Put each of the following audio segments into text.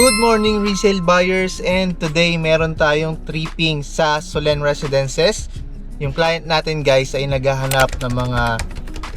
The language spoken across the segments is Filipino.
Good morning resale buyers, and today meron tayong tripping sa Solen Residences. Yung client natin guys ay naghahanap ng mga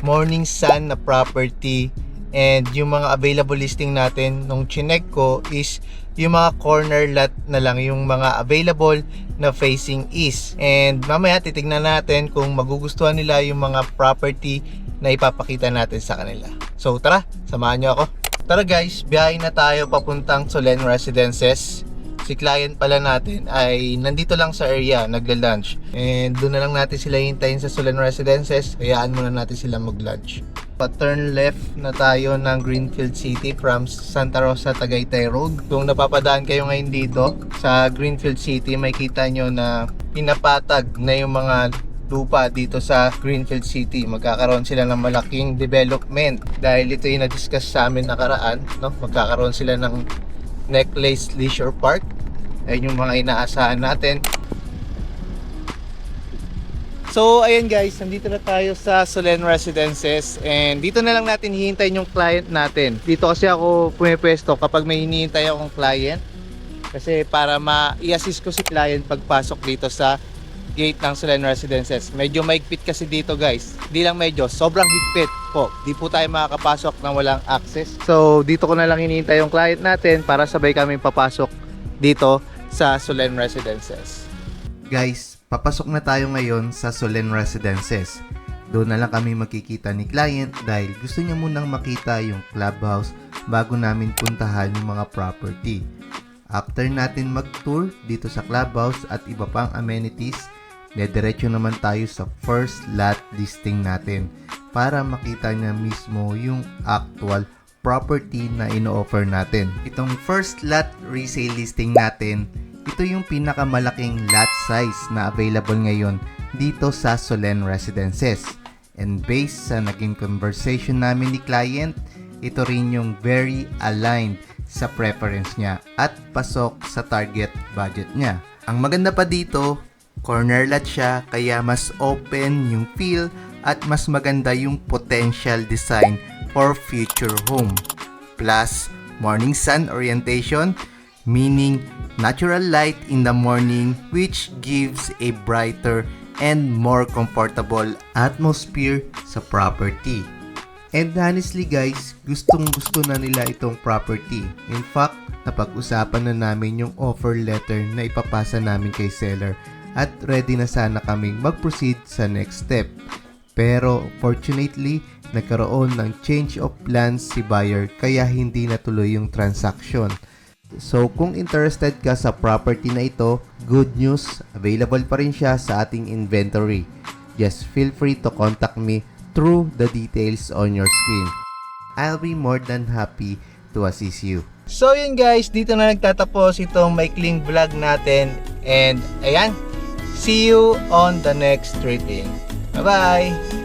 morning sun na property, and yung mga available listing natin nung chinek ko is yung mga corner lot na lang yung mga available na facing east. And mamaya titignan natin kung magugustuhan nila yung mga property na ipapakita natin sa kanila. So tara, samahan nyo ako. Tara guys, biyahe na tayo papuntang Solen Residences. Si client pala natin ay nandito lang sa area, nagla-lunch. And doon na lang natin sila hintayin sa Solen Residences. Hayaan muna natin sila mag-lunch. Pa-turn left na tayo ng Greenfield City from Santa Rosa, Tagaytay Road. Kung napapadaan kayo ngayon dito sa Greenfield City, may kita nyo na pinapatag na yung mga lupa dito sa Greenfield City. Magkakaroon sila ng malaking development dahil ito yung na-discuss sa amin nakaraan, no? Magkakaroon sila ng Necklace Leisure Park. Ayun yung mga inaasahan natin. So ayan guys, nandito na tayo sa Solen Residences, and dito na lang natin hihintayin yung client natin. Dito kasi ako pumipwesto kapag may hinihintay akong client, kasi para ma-i-assist ko si client pagpasok dito sa gate ng Solen Residences. Medyo maigpit kasi dito guys. Di lang medyo, sobrang higpit po. Di po tayo makakapasok nang walang access. So dito ko na lang hinihintay yung client natin para sabay kami papasok dito sa Solen Residences. Guys, papasok na tayo ngayon sa Solen Residences. Doon na lang kami makikita ni client dahil gusto niya munang makita yung clubhouse bago namin puntahan yung mga property. After natin mag-tour dito sa clubhouse at iba pang amenities, dediretso naman tayo sa first lot listing natin para makita niya mismo yung actual property na ino-offer natin. Itong first lot resale listing natin, ito yung pinakamalaking lot size na available ngayon dito sa Solen Residences. And based sa naging conversation namin ni client, ito rin yung very aligned sa preference niya at pasok sa target budget niya. Ang maganda pa dito, corner lot siya kaya mas open yung feel at mas maganda yung potential design for future home. Plus, morning sun orientation, meaning natural light in the morning which gives a brighter and more comfortable atmosphere sa property. And honestly guys, gustong-gusto na nila itong property. In fact, napag-usapan na namin yung offer letter na ipapasa namin kay seller at ready na sana kaming mag-proceed sa next step. Pero fortunately, nagkaroon ng change of plans si buyer kaya hindi natuloy yung transaction. So kung interested ka sa property na ito, good news, available pa rin siya sa ating inventory. Just feel free to contact me through the details on your screen. I'll be more than happy to assist you. So yun guys, dito na nagtatapos itong maikling vlog natin, and ayan, see you on the next tripping. Bye bye!